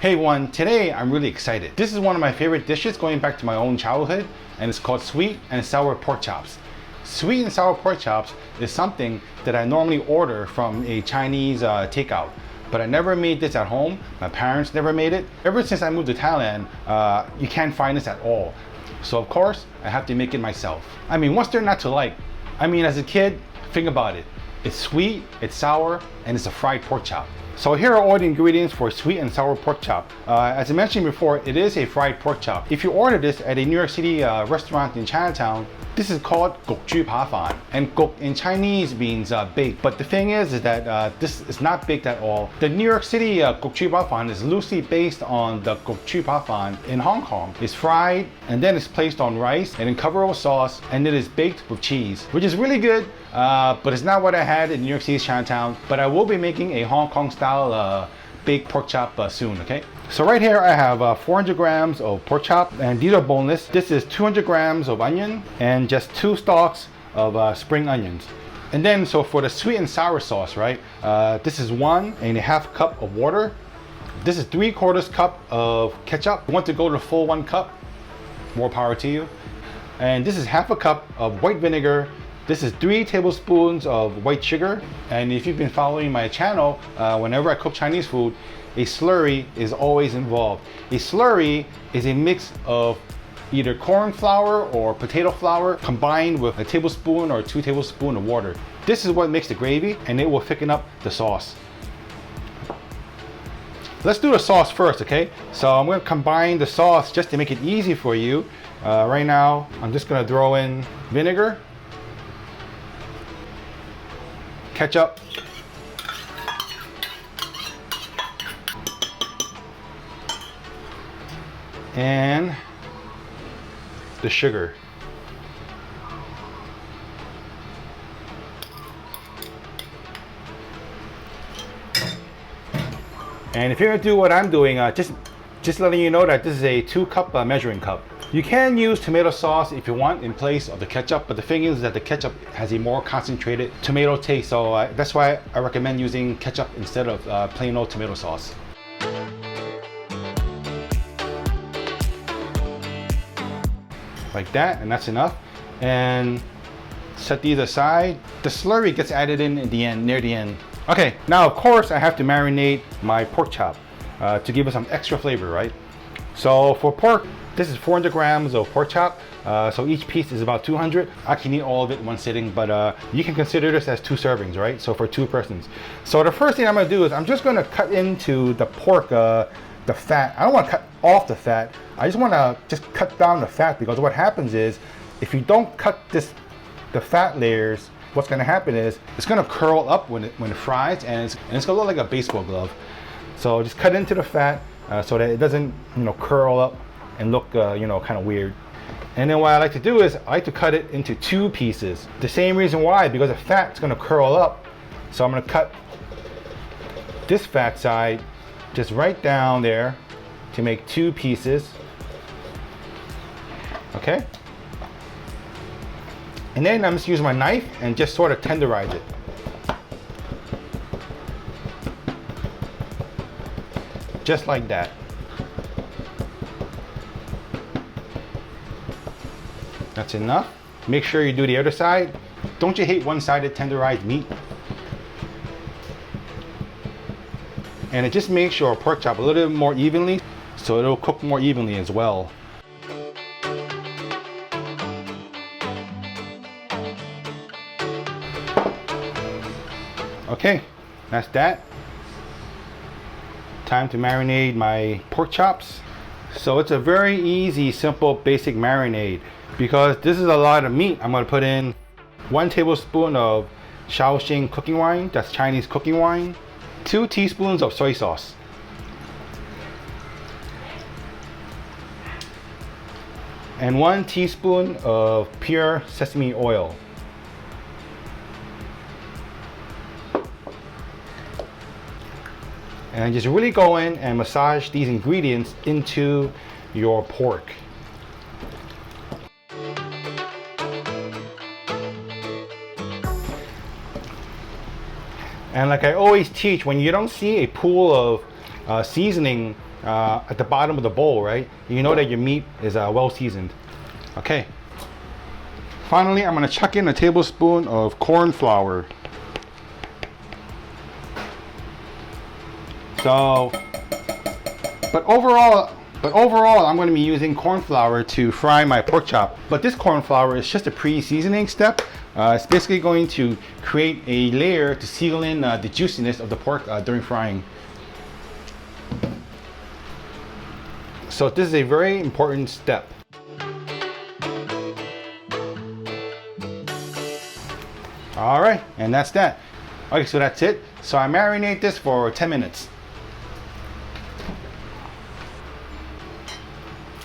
Hey everyone, today I'm really excited. This is one of my favorite dishes going back to my own childhood, and it's called sweet and sour pork chops. Sweet and sour pork chops is something that I normally order from a Chinese takeout, but I never made this at home. My parents never made it. Ever since I moved to Thailand, you can't find this at all. So of course, I have to make it myself. I mean, what's there not to like? I mean, as a kid, think about it. It's sweet, it's sour, and it's a fried pork chop. So here are all the ingredients for sweet and sour pork chop. As I mentioned before, it is a fried pork chop. If you order this at a New York City restaurant in Chinatown, this is called gok ju pa fan. And gok in Chinese means baked. But the thing is that this is not baked at all. The New York City gok ju pa fan is loosely based on the gok ju pa fan in Hong Kong. It's fried and then it's placed on rice and in covered with sauce, and it is baked with cheese, which is really good. But it's not what I had in New York City's Chinatown. But I will be making a Hong Kong style baked pork chop soon, okay? So right here I have 400 grams of pork chop, and these are boneless. This is 200 grams of onion and just 2 stalks of spring onions. And then so for the sweet and sour sauce, right? This is 1.5 cup of water. This is 3/4 cup of ketchup. You want to go to the full 1 cup, more power to you. And this is 1/2 cup of white vinegar. This is 3 tablespoons of white sugar. And if you've been following my channel, whenever I cook Chinese food, a slurry is always involved. A slurry is a mix of either corn flour or potato flour combined with a tablespoon or 2 tablespoons of water. This is what makes the gravy, and it will thicken up the sauce. Let's do the sauce first, okay? So I'm gonna combine the sauce just to make it easy for you. Right now, I'm just gonna throw in vinegar, ketchup, and the sugar. And if you're gonna do what I'm doing, just letting you know that this is a 2-cup measuring cup. You can use tomato sauce if you want in place of the ketchup, but the thing is that the ketchup has a more concentrated tomato taste, so that's why I recommend using ketchup instead of plain old tomato sauce. Like that, and that's enough. And set these aside. The slurry gets added in the end, near the end. Okay, now of course I have to marinate my pork chop to give it some extra flavor, right? So for pork, this is 400 grams of pork chop. So each piece is about 200. I can eat all of it in one sitting, but you can consider this as 2 servings, right? So for 2 persons. So the first thing I'm gonna do is I'm just gonna cut into the pork, the fat. I don't want to cut off the fat. I just want to cut down the fat, because what happens is if you don't cut the fat layers, what's going to happen is it's going to curl up when it fries, and it's going to look like a baseball glove. So just cut into the fat so that it doesn't curl up and look kind of weird. And then what I like to do is I like to cut it into 2 pieces. The same reason why, because the fat's going to curl up. So I'm going to cut this fat side just right down there to make 2 pieces. Okay? And then I'm just using my knife and just sort of tenderize it. Just like that. That's enough. Make sure you do the other side. Don't you hate one-sided tenderized meat? And it just makes your pork chop a little bit more evenly, so it'll cook more evenly as well. Okay, that's that. Time to marinate my pork chops. So it's a very easy, simple, basic marinade. Because this is a lot of meat, I'm gonna put in 1 tablespoon of Shaoxing cooking wine, that's Chinese cooking wine. 2 teaspoons of soy sauce. And 1 teaspoon of pure sesame oil. And just really go in and massage these ingredients into your pork. And like I always teach, when you don't see a pool of seasoning at the bottom of the bowl, right? You know that your meat is well seasoned. Okay. Finally, I'm gonna chuck in a tablespoon of corn flour. So, but overall, I'm going to be using corn flour to fry my pork chop. But this corn flour is just a pre-seasoning step. It's basically going to create a layer to seal in the juiciness of the pork during frying. So this is a very important step. All right, and that's that. Okay, so that's it. So I marinate this for 10 minutes.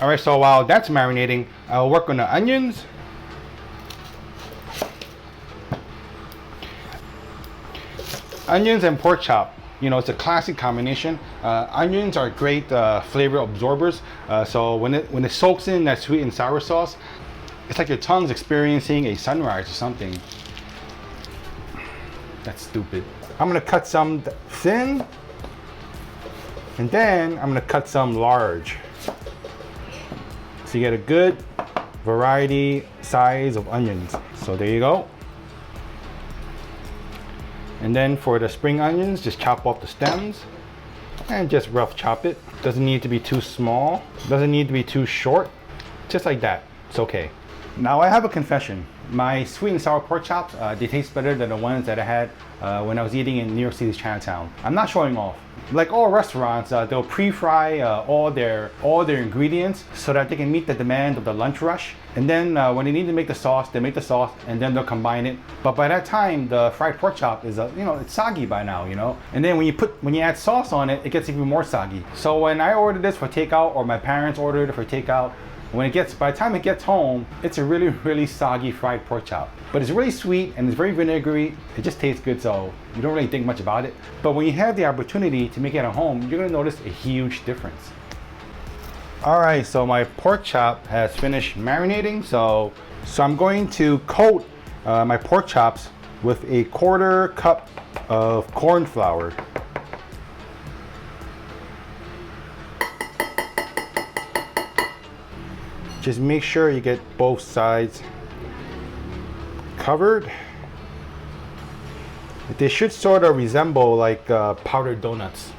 All right, so while that's marinating, I'll work on the onions. Onions and pork chop, you know, it's a classic combination. Onions are great flavor absorbers. So when it soaks in that sweet and sour sauce, it's like your tongue's experiencing a sunrise or something. That's stupid. I'm gonna cut some thin, and then I'm gonna cut some large. So you get a good variety size of onions. So there you go. And then for the spring onions, just chop off the stems and just rough chop it. Doesn't need to be too small, doesn't need to be too short, just like that, it's okay. Now I have a confession. My sweet and sour pork chops, they taste better than the ones that I had when I was eating in New York City's Chinatown. I'm not showing off. Like all restaurants, they'll pre-fry all their ingredients so that they can meet the demand of the lunch rush. And then when they need to make the sauce, they make the sauce and then they'll combine it. But by that time, the fried pork chop is, you know, it's soggy by now, you know. And then when you add sauce on it, it gets even more soggy. So when I ordered this for takeout, or my parents ordered it for takeout, by the time it gets home, it's a really, really soggy fried pork chop. But it's really sweet and it's very vinegary. It just tastes good, so you don't really think much about it. But when you have the opportunity to make it at home, you're gonna notice a huge difference. All right, so my pork chop has finished marinating. So I'm going to coat my pork chops with a 1/4 cup of corn flour. Just make sure you get both sides covered. They should sort of resemble like powdered donuts.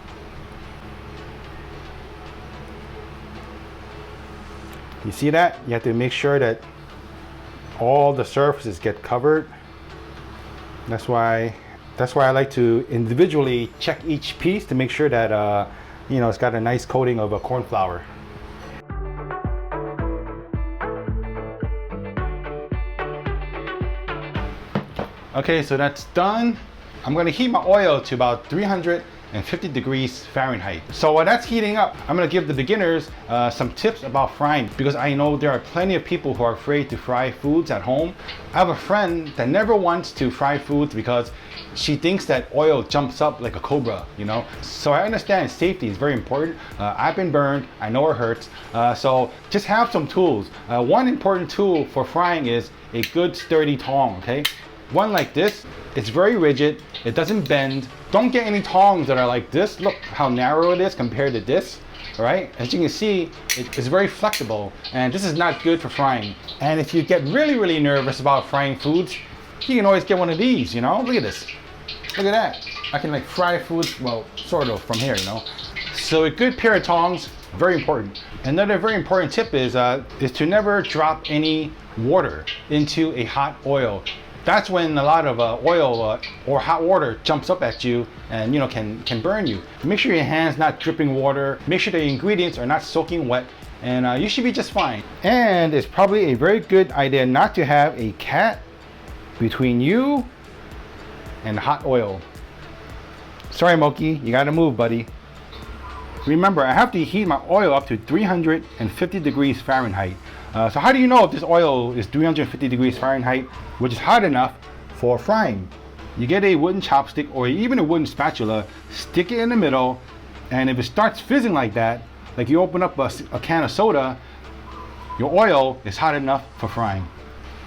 You see that? You have to make sure that all the surfaces get covered. That's why I like to individually check each piece to make sure that you know, it's got a nice coating of a corn flour. Okay, so that's done. I'm gonna heat my oil to about 350 degrees Fahrenheit. So while that's heating up, I'm gonna give the beginners some tips about frying, because I know there are plenty of people who are afraid to fry foods at home. I have a friend that never wants to fry foods because she thinks that oil jumps up like a cobra, you know? So I understand safety is very important. I've been burned, I know it hurts. So just have some tools. One important tool for frying is a good sturdy tong, okay? One like this, it's very rigid, it doesn't bend. Don't get any tongs that are like this. Look how narrow it is compared to this, right? As you can see, it's very flexible, and this is not good for frying. And if you get really, really nervous about frying foods, you can always get one of these, you know? Look at this. Look at that. I can like fry foods, well, sort of from here, you know? So a good pair of tongs, very important. Another very important tip is to never drop any water into a hot oil. That's when a lot of oil or hot water jumps up at you and, you know, can burn you. Make sure your hand's not dripping water. Make sure the ingredients are not soaking wet, and you should be just fine. And it's probably a very good idea not to have a cat between you and hot oil. Sorry, Moki, you gotta move, buddy. Remember, I have to heat my oil up to 350 degrees Fahrenheit. So how do you know if this oil is 350 degrees Fahrenheit, which is hot enough for frying? You get a wooden chopstick or even a wooden spatula, stick it in the middle, and if it starts fizzing like that, like you open up a can of soda, your oil is hot enough for frying.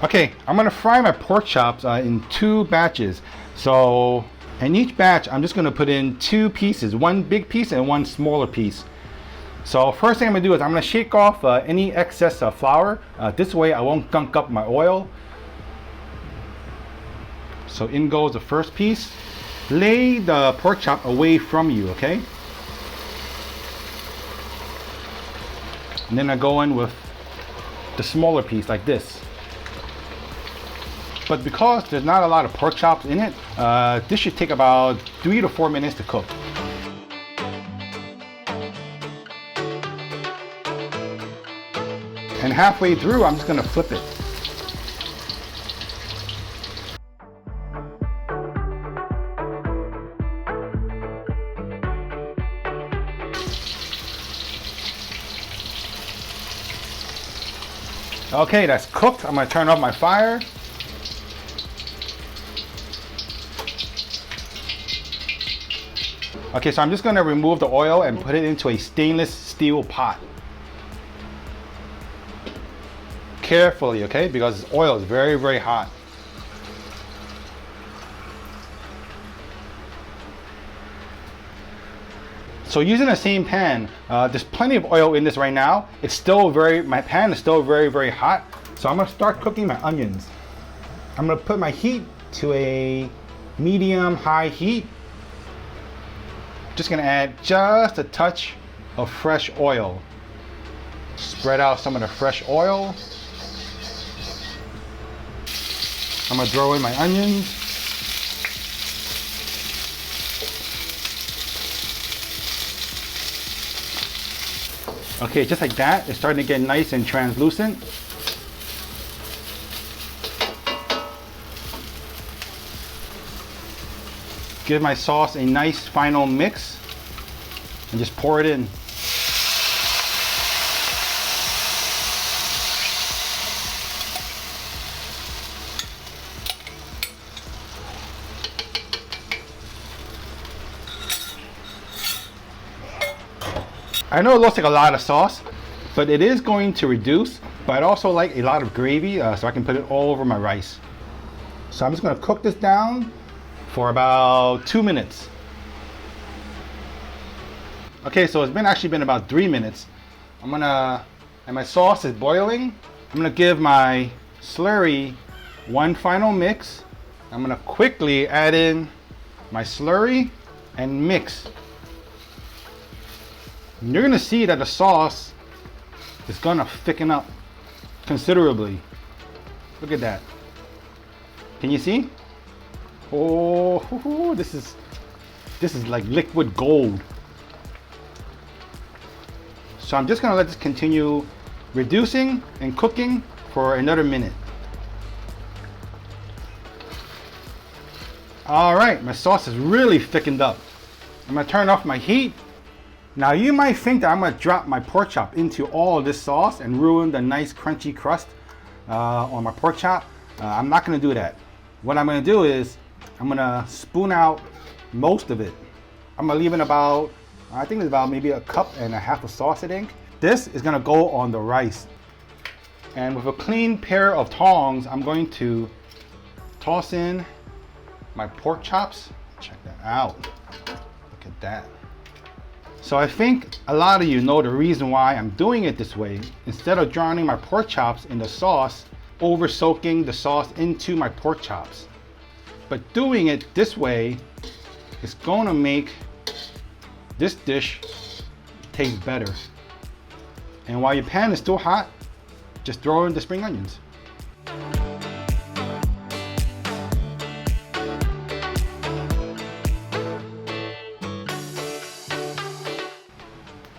Okay, I'm gonna fry my pork chops in 2 batches. So in each batch, I'm just gonna put in 2 pieces, one big piece and one smaller piece. So first thing I'm gonna do is I'm gonna shake off any excess flour. This way I won't gunk up my oil. So in goes the first piece. Lay the pork chop away from you, okay? And then I go in with the smaller piece like this. But because there's not a lot of pork chops in it, this should take about 3 to 4 minutes to cook. And halfway through, I'm just gonna flip it. Okay, that's cooked. I'm gonna turn off my fire. Okay, so I'm just gonna remove the oil and put it into a stainless steel pot. Carefully, okay, because this oil is very, very hot. So using the same pan, there's plenty of oil in this right now. It's still my pan is still very, very hot. So I'm gonna start cooking my onions. I'm gonna put my heat to a medium-high heat. Just gonna add just a touch of fresh oil. Spread out some of the fresh oil. I'm gonna throw in my onions. Okay, just like that, it's starting to get nice and translucent. Give my sauce a nice final mix and just pour it in. I know it looks like a lot of sauce, but it is going to reduce, but I'd also like a lot of gravy so I can put it all over my rice. So I'm just gonna cook this down for about 2 minutes. Okay, so it's actually been about 3 minutes. And my sauce is boiling. I'm gonna give my slurry one final mix. I'm gonna quickly add in my slurry and mix. And you're gonna see that the sauce is gonna thicken up considerably. Look at that. Can you see? Oh, this is like liquid gold. So I'm just gonna let this continue reducing and cooking for another minute. All right, my sauce is really thickened up. I'm gonna turn off my heat. Now you might think that I'm gonna drop my pork chop into all of this sauce and ruin the nice crunchy crust on my pork chop. I'm not gonna do that. What I'm gonna do is I'm gonna spoon out most of it. I'm gonna leave in about, I think it's about maybe 1.5 cups of sauce, I think. This is gonna go on the rice. And with a clean pair of tongs, I'm going to toss in my pork chops. Check that out. Look at that. So I think a lot of you know the reason why I'm doing it this way. Instead of drowning my pork chops in the sauce, over soaking the sauce into my pork chops. But doing it this way is going to make this dish taste better. And while your pan is still hot, just throw in the spring onions.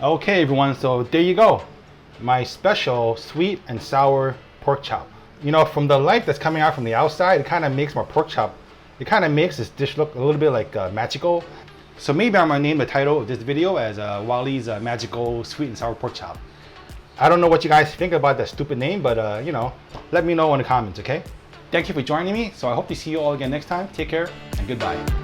Okay everyone, so there you go. My special sweet and sour pork chop. You know, from the light that's coming out from the outside, it kind of makes my pork chop, it kind of makes this dish look a little bit like magical. So maybe I'm gonna name the title of this video as Wally's Magical Sweet and Sour Pork Chop. I don't know what you guys think about that stupid name, but you know, let me know in the comments, okay? Thank you for joining me, so I hope to see you all again next time. Take care and goodbye.